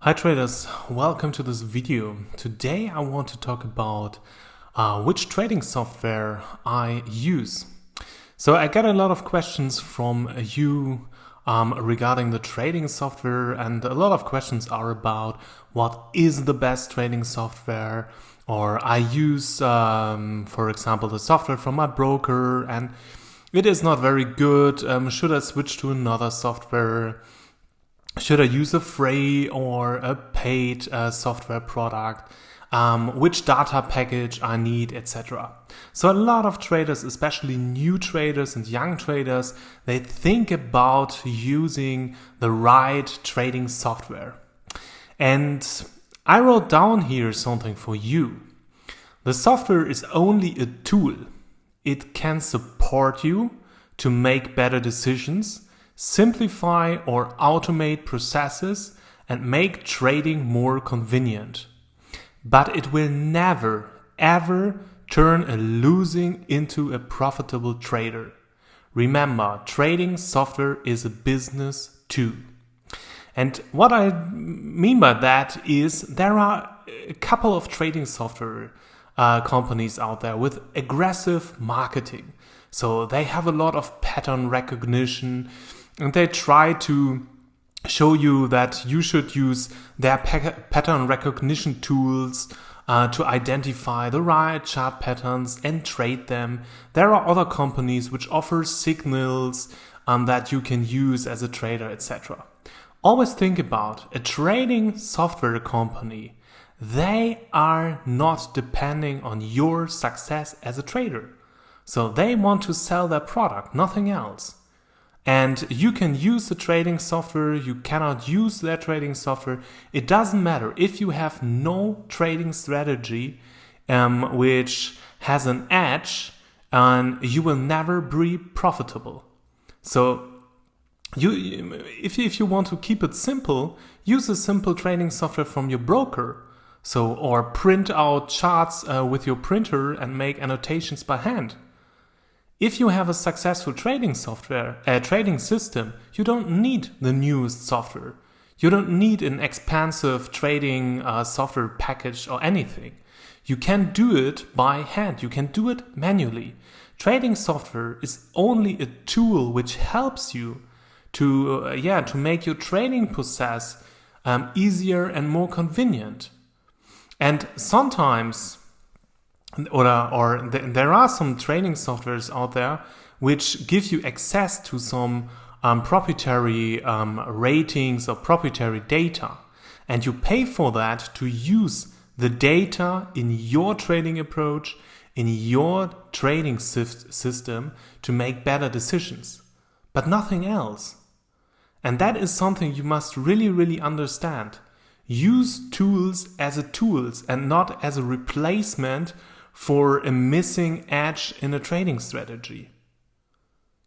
Hi traders, welcome to this video. Today I want to talk about which trading software I use. So I got a lot of questions from you regarding the trading software, and a lot of questions are about what is the best trading software, or I use for example the software from my broker and it is not very good. Should I switch to another software? Should I use a free or a paid software product? Which data package I need, etc. So a lot of traders, especially new traders and young traders, they think about using the right trading software. And I wrote down here something for you. The software is only a tool. It can support you to make better decisions, simplify or automate processes, and make trading more convenient. But it will never, ever turn a losing into a profitable trader. Remember, trading software is a business too. And what I mean by that is there are a couple of trading software companies out there with aggressive marketing. So they have a lot of pattern recognition, and they try to show you that you should use their pattern recognition tools to identify the right chart patterns and trade them. There are other companies which offer signals that you can use as a trader, etc. Always think about a trading software company. They are not depending on your success as a trader. So they want to sell their product, nothing else. And you can use the trading software, you cannot use their trading software. It doesn't matter if you have no trading strategy which has an edge, and you will never be profitable. So if you want to keep it simple, use a simple trading software from your broker. So, or print out charts with your printer and make annotations by hand. If you have a successful trading software, trading system, you don't need the newest software. You don't need an expensive trading software package or anything. You can do it by hand. You can do it manually. Trading software is only a tool which helps you to make your trading process easier and more convenient. And sometimes, there are some trading softwares out there which give you access to some proprietary ratings or proprietary data, and you pay for that to use the data in your trading approach, in your trading system to make better decisions, but nothing else. And that is something you must really, really understand. Use tools as a tools and not as a replacement for a missing edge in a trading strategy.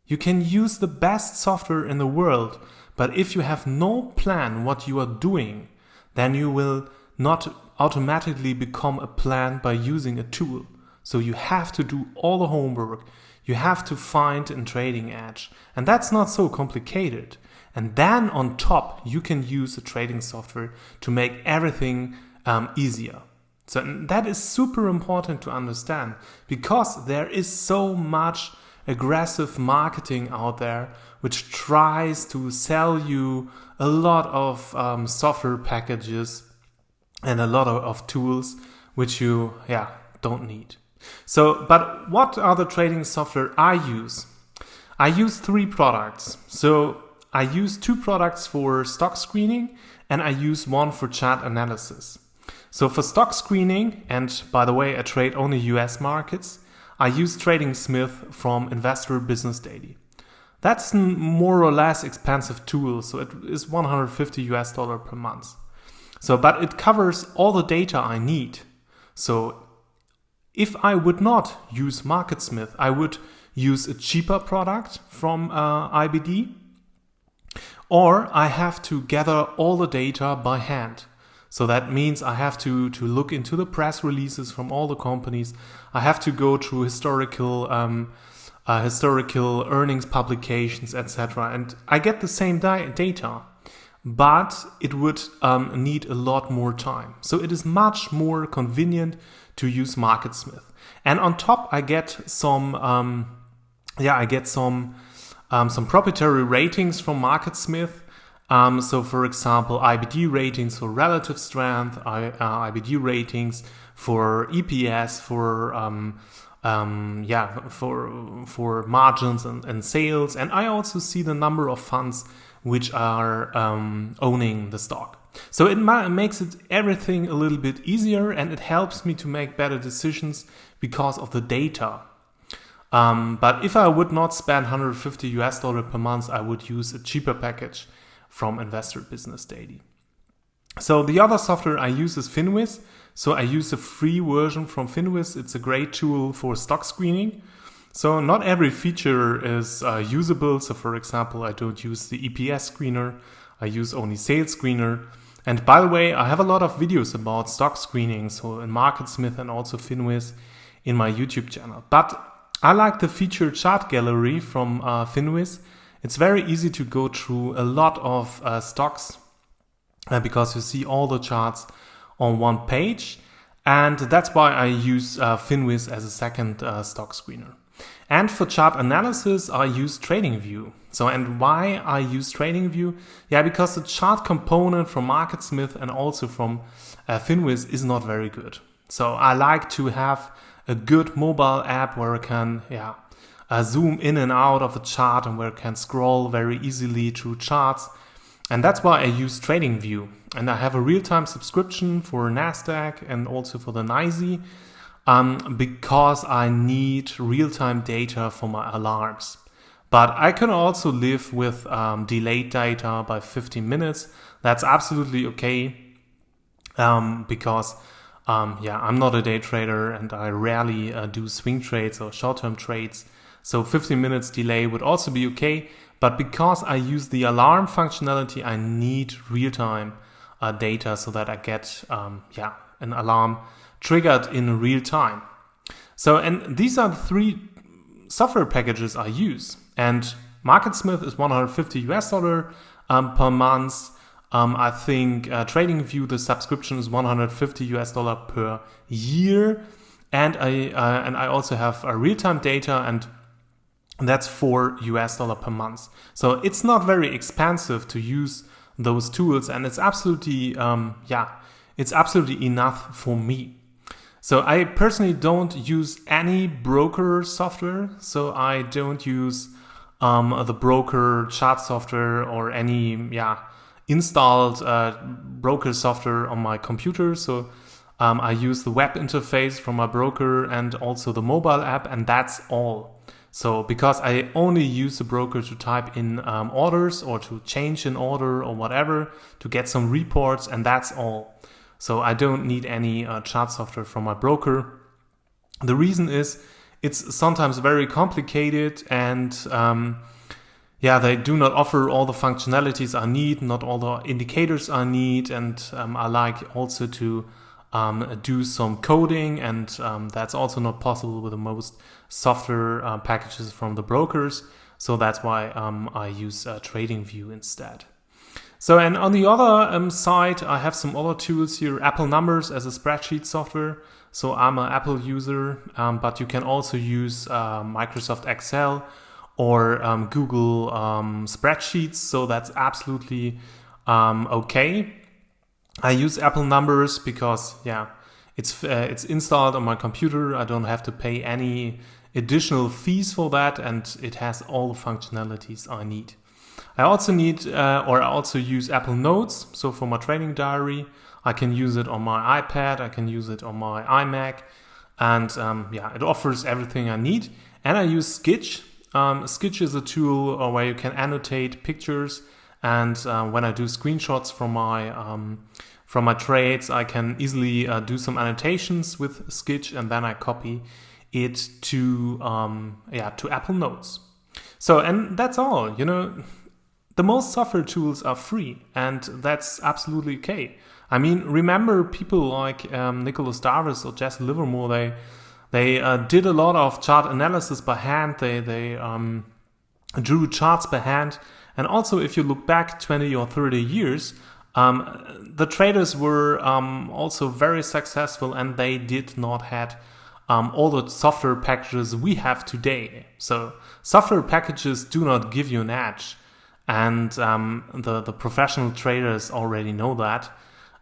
You can use the best software in the world, but if you have no plan what you are doing, then you will not automatically become a plan by using a tool. So you have to do all the homework. You have to find a trading edge, and that's not so complicated. And then on top, you can use a trading software to make everything easier. So that is super important to understand, because there is so much aggressive marketing out there which tries to sell you a lot of software packages and a lot of tools which you don't need. So, but what are the trading software I use? I use 3 products. So I use 2 products for stock screening, and I use 1 for chart analysis. So for stock screening, and by the way, I trade only US markets, I use TradingView from Investor Business Daily. That's a more or less expensive tool, so it is $150 per month. So, but it covers all the data I need. So if I would not use MarketSmith, I would use a cheaper product from IBD, or I have to gather all the data by hand. So that means I have to look into the press releases from all the companies. I have to go through historical earnings publications, etc. And I get the same data. but it would need a lot more time. So it is much more convenient to use MarketSmith. And on top, I get some some proprietary ratings from MarketSmith. So for example, IBD ratings for relative strength, IBD ratings for EPS, for margins and sales. And I also see the number of funds which are owning the stock. So it makes everything a little bit easier, and it helps me to make better decisions because of the data. But if I would not spend $150 per month, I would use a cheaper package from Investor Business Daily. So the other software I use is Finviz. So I use a free version from Finviz. It's a great tool for stock screening. So not every feature is usable. So for example, I don't use the EPS screener. I use only sales screener. And by the way, I have a lot of videos about stock screening, so in MarketSmith and also Finviz in my YouTube channel. But I like the feature chart gallery from Finviz. It's very easy to go through a lot of stocks because you see all the charts on one page. And that's why I use Finviz as a second stock screener. And for chart analysis, I use TradingView. So, and why I use TradingView? Yeah, because the chart component from MarketSmith and also from Finviz is not very good. So I like to have a good mobile app where I can zoom in and out of a chart and where I can scroll very easily through charts. And that's why I use TradingView. And I have a real-time subscription for NASDAQ and also for the NYSE. Because I need real-time data for my alarms. But I can also live with delayed data by 15 minutes. That's absolutely okay because I'm not a day trader and I rarely do swing trades or short-term trades. So 15 minutes delay would also be okay. But because I use the alarm functionality, I need real-time data so that I get an alarm triggered in real time. So, and these are the three software packages I use. And MarketSmith is $150 per month. I think TradingView, the subscription is $150 per year. And I also have real-time data, and that's $4 per month. So it's not very expensive to use those tools, and it's absolutely enough for me. So I personally don't use any broker software. So I don't use the broker chart software or any installed broker software on my computer. So I use the web interface from my broker and also the mobile app, and that's all. So because I only use the broker to type in orders or to change an order or whatever, to get some reports, and that's all. So I don't need any chart software from my broker. The reason is it's sometimes very complicated, and they do not offer all the functionalities I need, not all the indicators I need, and I like also to do some coding, and that's also not possible with the most software packages from the brokers. So that's why I use TradingView instead. So, and on the other side, I have some other tools here. Apple Numbers as a spreadsheet software. So I'm an Apple user, but you can also use Microsoft Excel or Google spreadsheets. So that's absolutely okay. I use Apple Numbers because it's installed on my computer. I don't have to pay any additional fees for that, and it has all the functionalities I need. I also use Apple Notes. So for my trading diary, I can use it on my iPad. I can use it on my iMac, and it offers everything I need. And I use Sketch. Sketch is a tool where you can annotate pictures, and when I do screenshots from my trades, I can easily do some annotations with Sketch, and then I copy it to Apple Notes. So, and that's all. The most software tools are free, and that's absolutely okay. I mean, remember people like Nicholas Darvis or Jesse Livermore, they did a lot of chart analysis by hand. They drew charts by hand. And also, if you look back 20 or 30 years, the traders were also very successful, and they did not have all the software packages we have today. So software packages do not give you an edge, and the professional traders already know that.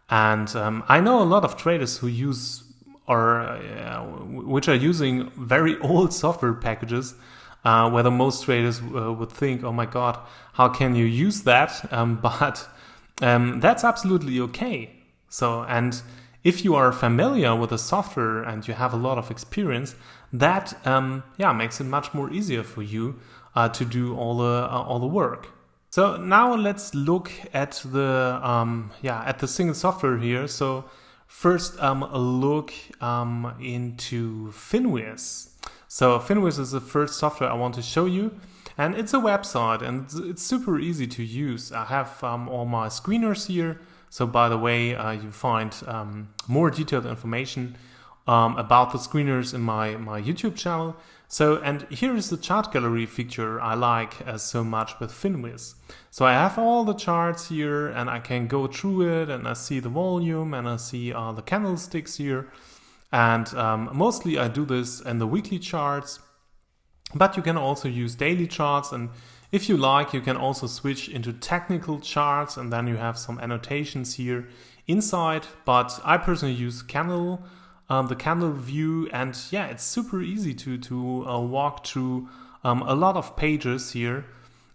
And I know a lot of traders who use which are using very old software packages, where the most traders would think, oh my god, how can you use that? But that's absolutely okay. So, and if you are familiar with the software and you have a lot of experience, that makes it much more easier for you to do all the work. So now let's look at the single software here. So first, look into Finviz. So Finviz is the first software I want to show you, and it's a website, and it's super easy to use. I have all my screeners here. So by the way, you find more detailed information about the screeners in my YouTube channel. So, and here is the chart gallery feature I like so much with Finviz. So I have all the charts here, and I can go through it, and I see the volume, and I see the candlesticks here. And mostly I do this in the weekly charts, but you can also use daily charts, and if you like, you can also switch into technical charts, and then you have some annotations here inside. But I personally use the candle view, and yeah, it's super easy to walk through a lot of pages here.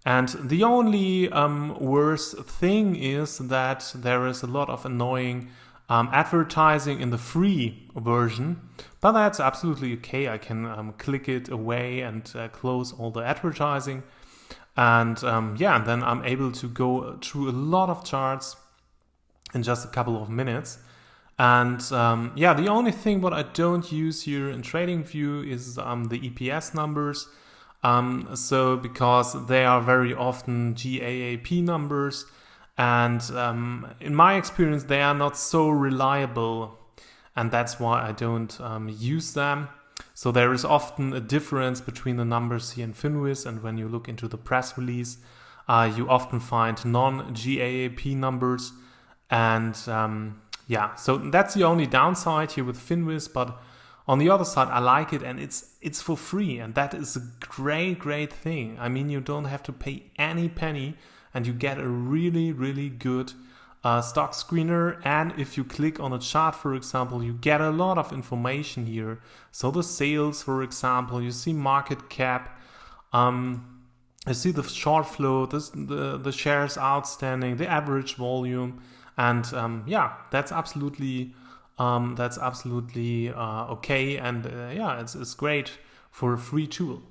And the only worst thing is that there is a lot of annoying advertising in the free version, but that's absolutely okay. I can click it away and close all the advertising. And and then I'm able to go through a lot of charts in just a couple of minutes. And the only thing what I don't use here in TradingView is the EPS numbers. So because they are very often GAAP numbers, and in my experience they are not so reliable, and that's why I don't use them. So there is often a difference between the numbers here in Finviz, and when you look into the press release, you often find non-GAAP numbers. And so that's the only downside here with Finviz. But on the other side, I like it, and it's for free, and that is a great thing. I mean, you don't have to pay any penny, and you get a really, really good stock screener. And if you click on a chart, for example, you get a lot of information here. So the sales, for example, you see market cap, you see the short flow, the shares outstanding, the average volume, and that's absolutely okay. And it's great for a free tool.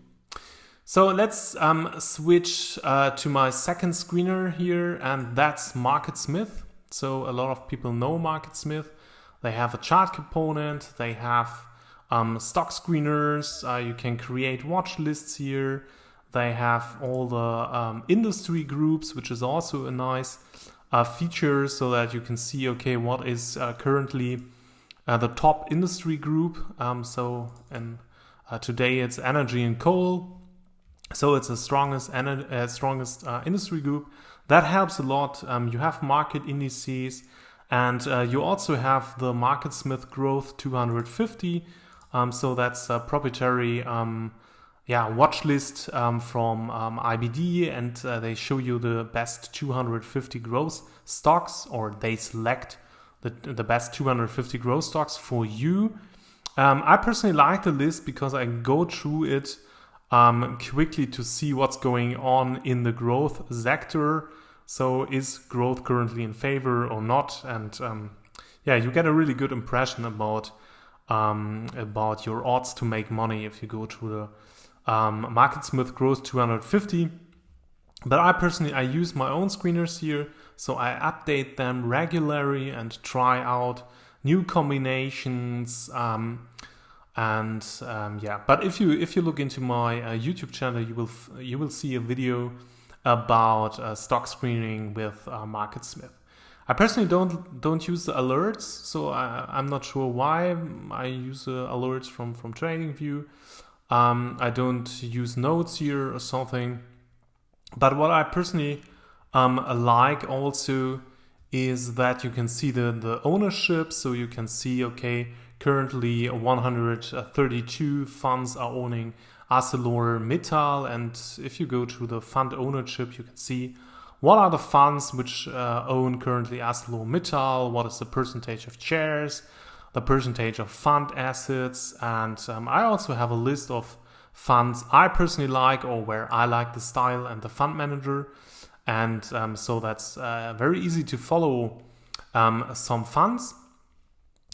So let's switch to my second screener here, and that's MarketSmith. So a lot of people know MarketSmith. They have a chart component, they have stock screeners, you can create watch lists here. They have all the industry groups, which is also a nice feature, so that you can see, okay, what is currently the top industry group. Today it's energy and coal. So it's the strongest industry group. That helps a lot. You have market indices, and you also have the MarketSmith Growth 250. So that's a proprietary watch list from IBD, and they show you the best 250 growth stocks, or they select the best 250 growth stocks for you. I personally like the list because I go through it quickly to see what's going on in the growth sector. So is growth currently in favor or not? And you get a really good impression about your odds to make money if you go to the MarketSmith Growth 250. But I use my own screeners here, so I update them regularly and try out new combinations. But if you look into my YouTube channel, you will see a video about stock screening with MarketSmith. I personally don't use the alerts, so I'm not sure why I use alerts from TradingView. I don't use notes here or something. But what I personally like also is that you can see the ownership. So you can see, okay, currently 132 funds are owning ArcelorMittal, and if you go to the fund ownership, you can see what are the funds which own currently ArcelorMittal, what is the percentage of shares, the percentage of fund assets, and I also have a list of funds I personally like, or where I like the style and the fund manager. And so that's very easy to follow some funds.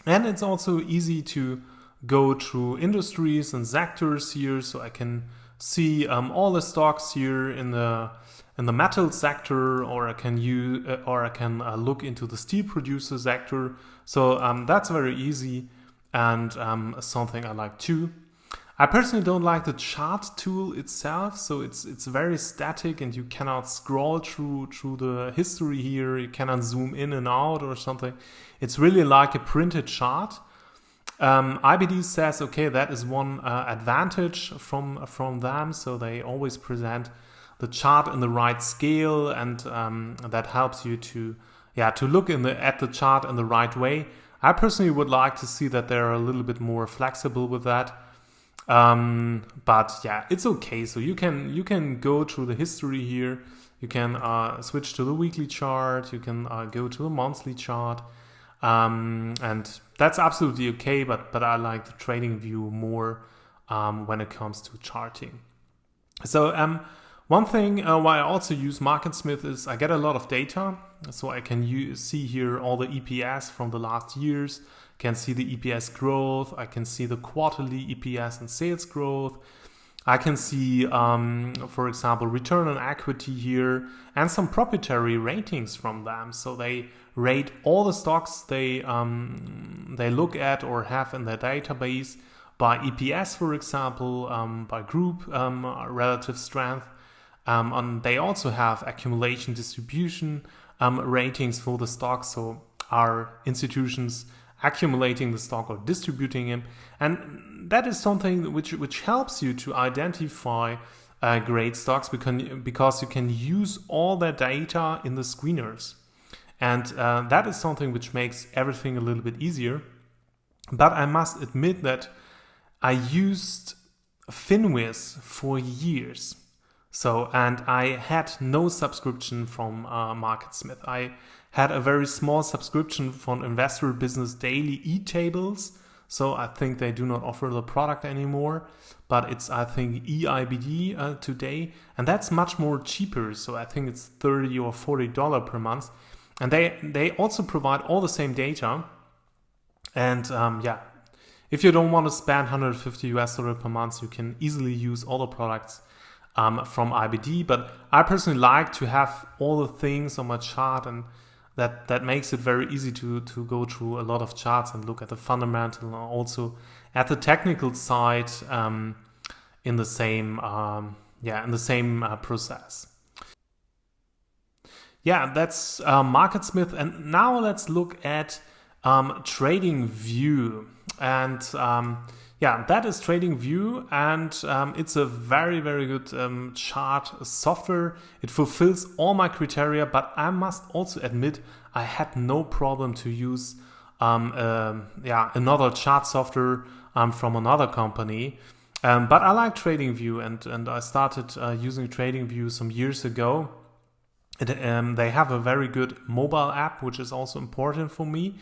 And it's also easy to go through industries and sectors here. So I can see all the stocks here in the metal sector, or I can look into the steel producer sector. So that's very easy, and something I like too. I personally don't like the chart tool itself, so it's very static, and you cannot scroll through the history here. You cannot zoom in and out or something. It's really like a printed chart. IBD says, okay, that is one advantage from them, so they always present the chart in the right scale, and that helps you to look at the chart in the right way. I personally would like to see that they're a little bit more flexible with that. But yeah, it's okay. So you can go through the history here. You can switch to the weekly chart. You can go to the monthly chart, and that's absolutely okay. But I like the TradingView more when it comes to charting. So one thing why I also use MarketSmith is I get a lot of data, so I can see here all the EPS from the last years. Can see the EPS growth. I can see the quarterly EPS and sales growth. I can see, for example, return on equity here, and some proprietary ratings from them. So they rate all the stocks they look at or have in their database by EPS, for example, by group relative strength. And they also have accumulation distribution ratings for the stocks. So are institutions accumulating the stock or distributing it, and that is something which helps you to identify great stocks, because you can use all that data in the screeners, and that is something which makes everything a little bit easier. But I must admit that I used Finviz for years, and I had no subscription from MarketSmith. I had a very small subscription from Investor Business Daily e-tables, so I think they do not offer the product anymore, but it's, I think, EIBD today, and that's much more cheaper, so I think it's $30 or $40 per month, and they also provide all the same data, and if you don't want to spend $150 per month, you can easily use all the products from IBD, but I personally like to have all the things on my chart, and that makes it very easy to go through a lot of charts and look at the fundamental and also at the technical side in the same process. Yeah, that's MarketSmith, and now let's look at TradingView, and that is TradingView, and it's a very, very good chart software. It fulfills all my criteria, but I must also admit I had no problem to use another chart software from another company. But I like TradingView, and I started using TradingView some years ago. They have a very good mobile app, which is also important for me.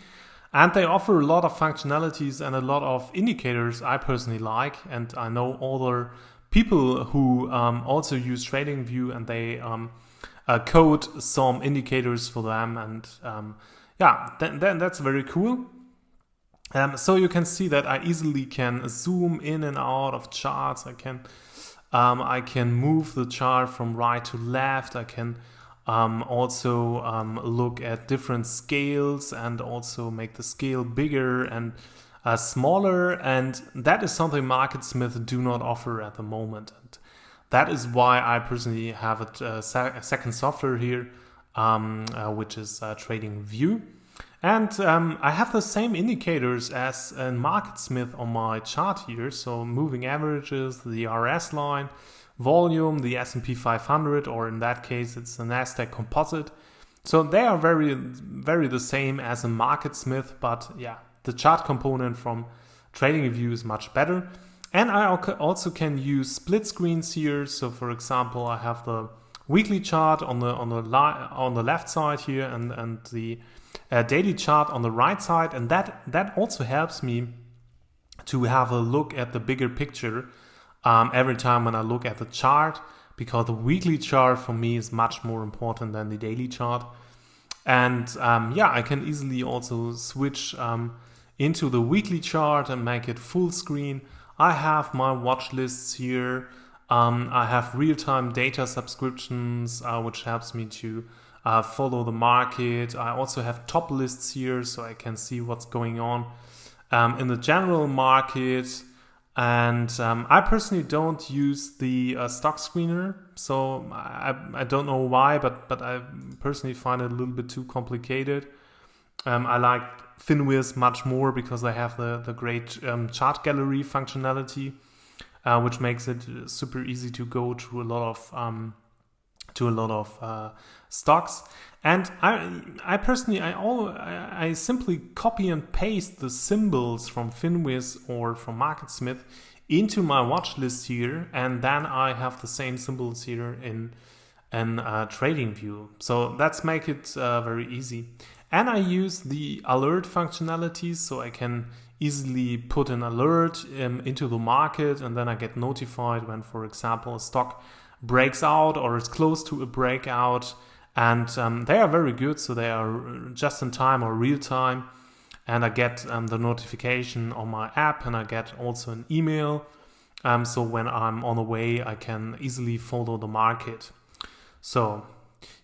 And they offer a lot of functionalities and a lot of indicators I personally like. And I know other people who also use TradingView, and they code some indicators for them. And then that's very cool. So you can see that I easily can zoom in and out of charts. I can move the chart from right to left. I can also look at different scales and also make the scale bigger and smaller, and that is something MarketSmith do not offer at the moment, and that is why I personally have a second software here, which is TradingView, and I have the same indicators as in MarketSmith on my chart here, so moving averages, the RS line, volume, the S&P 500, or in that case, it's the NASDAQ composite. So they are very, very the same as a MarketSmith, but yeah, the chart component from TradingView is much better. And I also can use split screens here. So for example, I have the weekly chart on the left side here, and the daily chart on the right side, and that also helps me to have a look at the bigger picture every time when I look at the chart, because the weekly chart for me is much more important than the daily chart. And yeah, I can easily also switch into the weekly chart and make it full screen. I have my watch lists here. I have real-time data subscriptions, which helps me to follow the market. I also have top lists here, so I can see what's going on in the general market. And I personally don't use the stock screener, so I don't know why, but I personally find it a little bit too complicated. I like Finviz much more because they have the great chart gallery functionality, which makes it super easy to go to a lot of stocks. And I personally simply copy and paste the symbols from Finviz or from MarketSmith into my watch list here, and then I have the same symbols here in TradingView. So that's make it very easy. And I use the alert functionalities, so I can easily put an alert into the market, and then I get notified when, for example, a stock breaks out or is close to a breakout. And they are very good, so they are just in time or real time. And I get the notification on my app, and I get also an email. So when I'm on the way, I can easily follow the market. So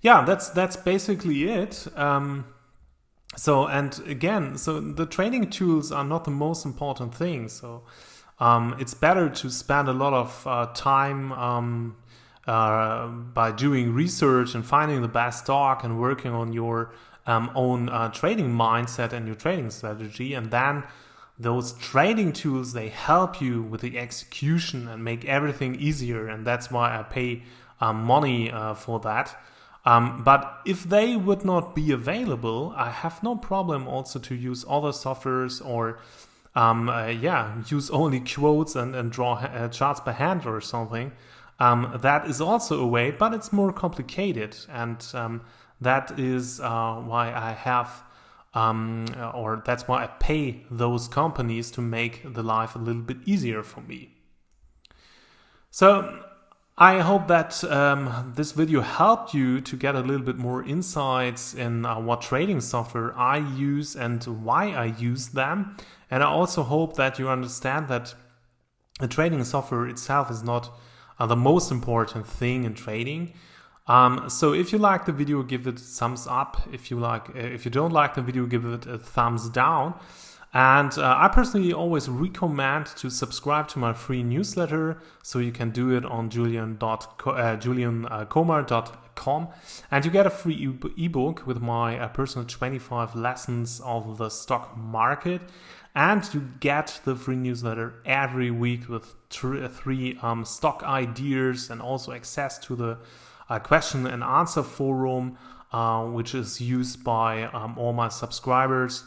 yeah, that's basically it. So the trading tools are not the most important thing. So it's better to spend a lot of time by doing research and finding the best stock and working on your own trading mindset and your trading strategy. And then those trading tools, they help you with the execution and make everything easier. And that's why I pay money for that. But if they would not be available, I have no problem also to use other softwares or use only quotes and draw charts by hand or something. That is also a way, but it's more complicated, and that is why I have, or that's why I pay those companies to make the life a little bit easier for me. So I hope that this video helped you to get a little bit more insights in what trading software I use and why I use them. And I also hope that you understand that the trading software itself is not the most important thing in trading. So if you like the video, give it a thumbs up. If you don't like the video, give it a thumbs down. And I personally always recommend to subscribe to my free newsletter. So you can do it on juliankomar.com, and you get a free ebook with my personal 25 lessons of the stock market. And you get the free newsletter every week with three stock ideas, and also access to the question and answer forum, which is used by all my subscribers.